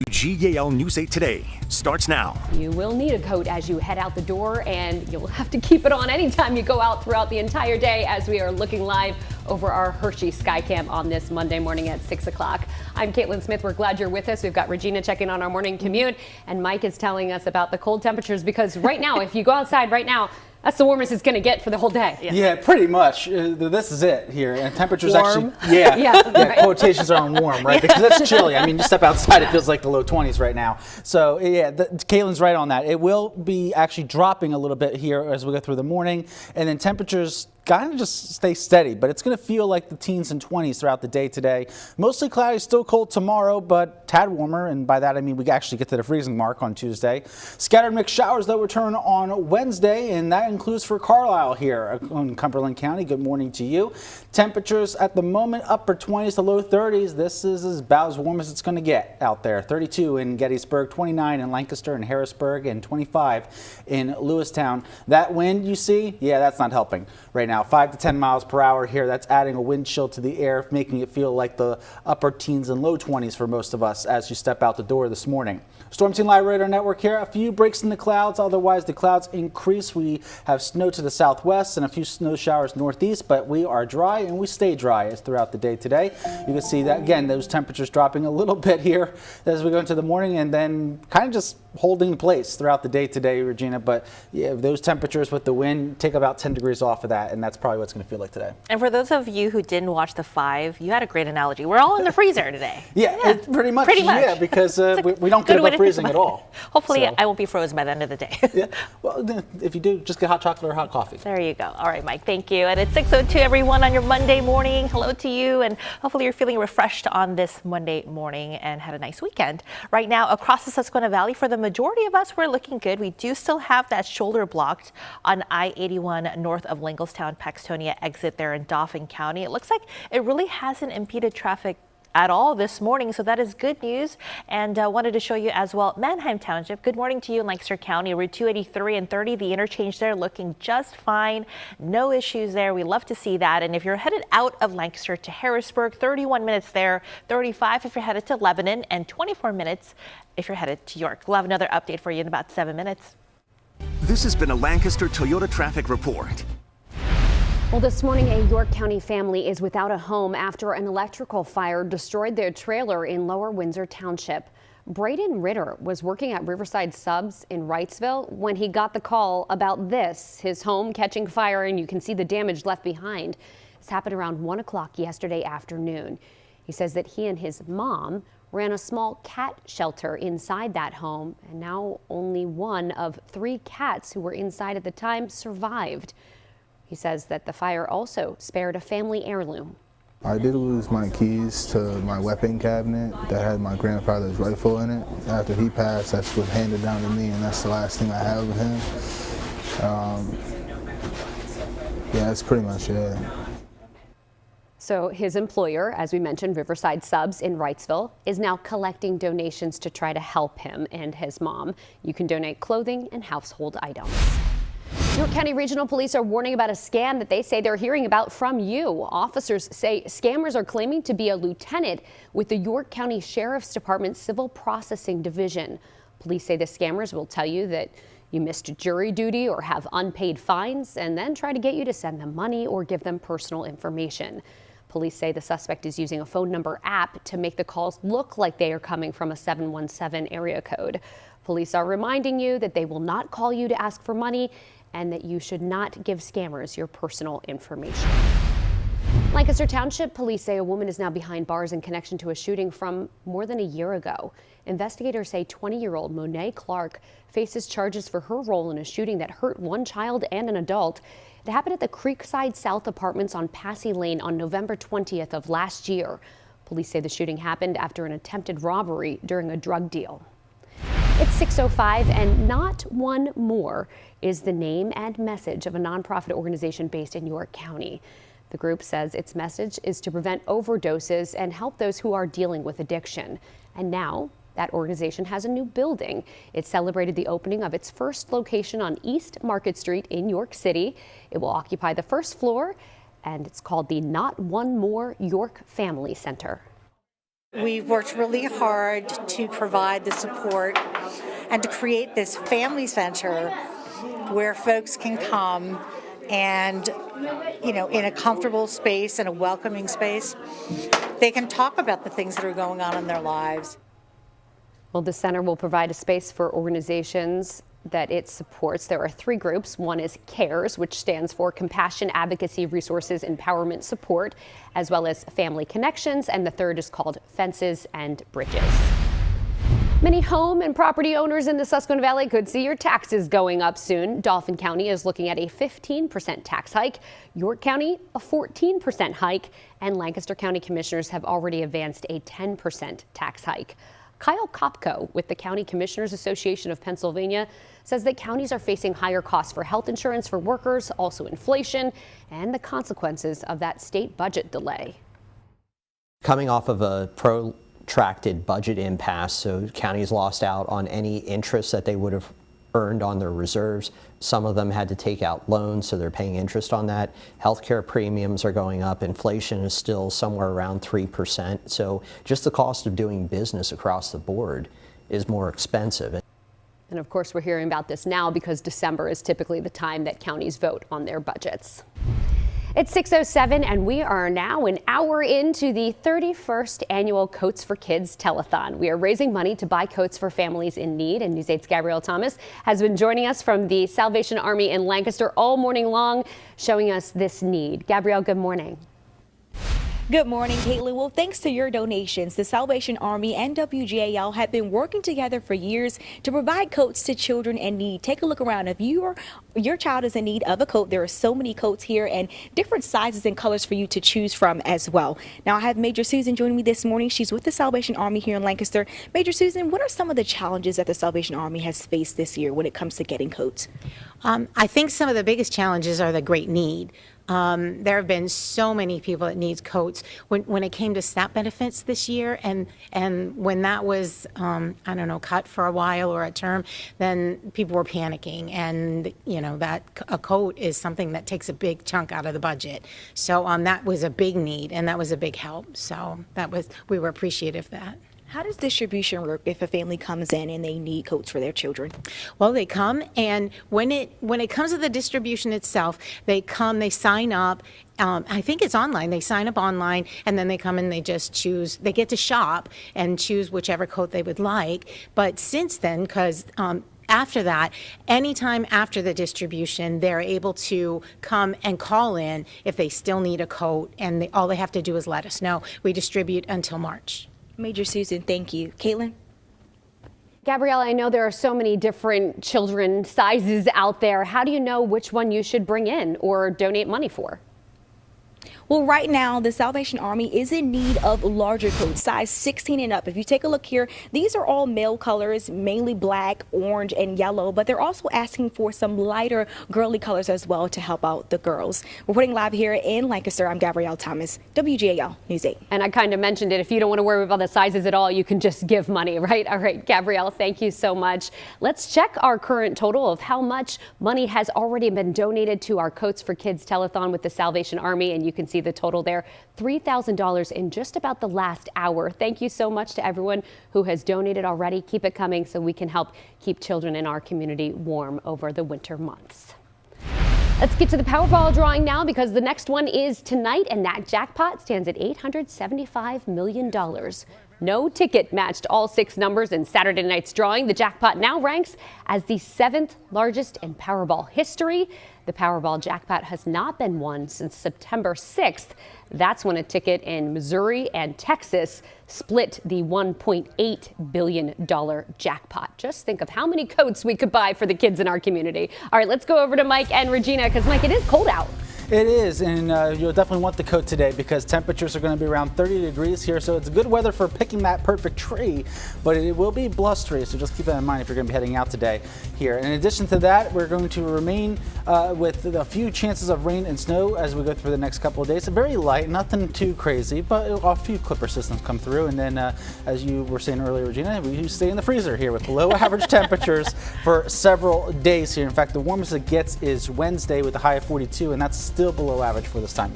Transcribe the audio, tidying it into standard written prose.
WGAL News 8 Today starts now. You will need a coat as you head out the door, and you'll have to keep it on anytime you go out throughout the entire day as we are looking live over our Hershey Skycam on this Monday morning at 6 o'clock. I'm Caitlin Smith. We're glad you're with us. We've got Regina checking on our morning commute, and Mike is telling us about the cold temperatures because right now, if you go outside right now, that's the warmest it's going to get for the whole day. Yeah, pretty much. This is it here. And temperatures warm. actually, Right. quotations are on warm, right? Because it's chilly. I mean, you step outside, it feels like the low 20s right now. So, yeah, Caitlin's right on that. It will be actually dropping a little bit here as we go through the morning. And then temperatures kind of just stay steady, but it's going to feel like the teens and 20s throughout the day today. Mostly cloudy, still cold tomorrow, but tad warmer, and by that I mean we actually get to the freezing mark on Tuesday. Scattered mixed showers though return on Wednesday, and that includes for Carlisle here in Cumberland County. Good morning to you. Temperatures at the moment upper 20s to low 30s. This is about as warm as it's going to get out there. 32 in Gettysburg, 29 in Lancaster and Harrisburg, and 25 in Lewistown. That wind you see, yeah, that's not helping right now. 5 to 10 miles per hour here. That's adding a wind chill to the air, making it feel like the upper teens and low 20s for most of us as you step out the door this morning. Storm Team Live Radar Network here. A few breaks in the clouds. Otherwise, the clouds increase. We have snow to the southwest and a few snow showers northeast, but we are dry and we stay dry throughout the day today. You can see that again, those temperatures dropping a little bit here as we go into the morning and then kind of just holding place throughout the day today, Regina. But yeah, those temperatures with the wind take about 10 degrees off of that, and that's probably what it's going to feel like today. And for those of you who didn't watch the 5, you had a great analogy. We're all in the freezer today. It's pretty much. Yeah, because we don't get above freezing at all. Hopefully, I won't be frozen by the end of the day. Yeah. Well, then, if you do, just get hot chocolate or hot coffee. There you go. All right, Mike, thank you. And it's 6:02, everyone, on your Monday morning. Hello to you, and hopefully you're feeling refreshed on this Monday morning and had a nice weekend. Right now, across the Susquehanna Valley, for the majority of us, we're looking good. We do still have that shoulder blocked on I-81 north of Lingelstown, Paxtonia exit there in Dauphin County. It looks like it really hasn't impeded traffic at all this morning, so that is good news. And wanted to show you as well Manheim Township. Good morning to you in Lancaster County. Route 283 and 30, the interchange there looking just fine. No issues there. We love to see that. And if you're headed out of Lancaster to Harrisburg, 31 minutes there, 35 if you're headed to Lebanon, and 24 minutes if you're headed to York. We'll have another update for you in about 7 minutes. This has been a Lancaster Toyota traffic report. Well, this morning, a York County family is without a home after an electrical fire destroyed their trailer in Lower Windsor Township. Braden Ritter was working at Riverside Subs in Wrightsville when he got the call about this, his home catching fire, and you can see the damage left behind. This happened around 1 o'clock yesterday afternoon. He says that he and his mom ran a small cat shelter inside that home, and now only one of 3 cats who were inside at the time survived. He says that the fire also spared a family heirloom. I did lose my keys to my weapon cabinet that had my grandfather's rifle in it. After he passed, that's what handed down to me, and that's the last thing I have of him. Yeah, that's pretty much it. So his employer, as we mentioned, Riverside Subs in Wrightsville, is now collecting donations to try to help him and his mom. You can donate clothing and household items. York County Regional Police are warning about a scam that they say they're hearing about from you. Officers say scammers are claiming to be a lieutenant with the York County Sheriff's Department Civil Processing Division. Police say the scammers will tell you that you missed jury duty or have unpaid fines and then try to get you to send them money or give them personal information. Police say the suspect is using a phone number app to make the calls look like they are coming from a 717 area code. Police are reminding you that they will not call you to ask for money and that you should not give scammers your personal information. Lancaster Township police say a woman is now behind bars in connection to a shooting from more than a year ago. Investigators say 20-year-old Monet Clark faces charges for her role in a shooting that hurt 1 child and an adult. It happened at the Creekside South Apartments on Passy Lane on November 20th of last year. Police say the shooting happened after an attempted robbery during a drug deal. It's 6:05, and Not One More is the name and message of a nonprofit organization based in York County. The group says its message is to prevent overdoses and help those who are dealing with addiction. And now that organization has a new building. It celebrated the opening of its first location on East Market Street in York City. It will occupy the first floor, and it's called the Not One More York Family Center. We've worked really hard to provide the support and to create this family center where folks can come and, in a comfortable space and a welcoming space, they can talk about the things that are going on in their lives. Well, the center will provide a space for organizations that it supports. There are 3 groups. One is CARES, which stands for Compassion, Advocacy, Resources, Empowerment, Support, as well as Family Connections, and the third is called Fences and Bridges. Many home and property owners in the Susquehanna Valley could see your taxes going up soon. Dauphin County is looking at a 15% tax hike, York County a 14% hike, and Lancaster County commissioners have already advanced a 10% tax hike. Kyle Kopko with the County Commissioners Association of Pennsylvania says that counties are facing higher costs for health insurance for workers, also inflation, and the consequences of that state budget delay. Coming off of a protracted budget impasse, so counties lost out on any interest that they would have earned on their reserves. Some of them had to take out loans, so they're paying interest on that. Healthcare premiums are going up. Inflation is still somewhere around 3%. So just the cost of doing business across the board is more expensive. And of course, we're hearing about this now because December is typically the time that counties vote on their budgets. It's 6:07 and we are now an hour into the 31st annual Coats for Kids telethon. We are raising money to buy coats for families in need, and News 8's Gabrielle Thomas has been joining us from the Salvation Army in Lancaster all morning long, showing us this need. Gabrielle, good morning. Good morning, Caitlin. Well, thanks to your donations, the Salvation Army and WGAL have been working together for years to provide coats to children in need. Take a look around. If your child is in need of a coat, there are so many coats here and different sizes and colors for you to choose from as well. Now, I have Major Susan joining me this morning. She's with the Salvation Army here in Lancaster. Major Susan, what are some of the challenges that the Salvation Army has faced this year when it comes to getting coats? I think some of the biggest challenges are the great need. There have been so many people that need coats. When it came to SNAP benefits this year, and when that was, cut for a while or a term, then people were panicking. And, that a coat is something that takes a big chunk out of the budget. So that was a big need, and that was a big help. So we were appreciative of that. How does distribution work if a family comes in and they need coats for their children? Well, they come, and when it comes to the distribution itself, they sign up. I think it's online. They sign up online, and then they come and they just choose. They get to shop and choose whichever coat they would like. But since then, because after that, anytime after the distribution, they're able to come and call in if they still need a coat, and all they have to do is let us know. We distribute until March. Major Susan, thank you. Caitlin? Gabrielle, I know there are so many different children sizes out there. How do you know which one you should bring in or donate money for? Well, right now, the Salvation Army is in need of larger coats, size 16 and up. If you take a look here, these are all male colors, mainly black, orange, and yellow, but they're also asking for some lighter girly colors as well to help out the girls. Reporting live here in Lancaster, I'm Gabrielle Thomas, WGAL News 8. And I kind of mentioned it. If you don't want to worry about the sizes at all, you can just give money, right? All right, Gabrielle, thank you so much. Let's check our current total of how much money has already been donated to our Coats for Kids telethon with the Salvation Army, and you can see the total there, $3,000 in just about the last hour. Thank you so much to everyone who has donated already. Keep it coming so we can help keep children in our community warm over the winter months. Let's get to the Powerball drawing now because the next one is tonight, and that jackpot stands at $875 million. No ticket matched all 6 numbers in Saturday night's drawing. The jackpot now ranks as the 7th largest in Powerball history. The Powerball jackpot has not been won since September 6th. That's when a ticket in Missouri and Texas split the $1.8 billion jackpot. Just think of how many coats we could buy for the kids in our community. All right, let's go over to Mike and Regina because, Mike, it is cold out. It is, and you'll definitely want the coat today because temperatures are going to be around 30 degrees here, so it's good weather for picking that perfect tree, but it will be blustery, so just keep that in mind if you're going to be heading out today here. In addition to that, we're going to remain with a few chances of rain and snow as we go through the next couple of days. Very light, nothing too crazy, but a few clipper systems come through, and then as you were saying earlier, Regina, we stay in the freezer here with below average temperatures for several days here. In fact, the warmest it gets is Wednesday with a high of 42, and that's still below average for this time.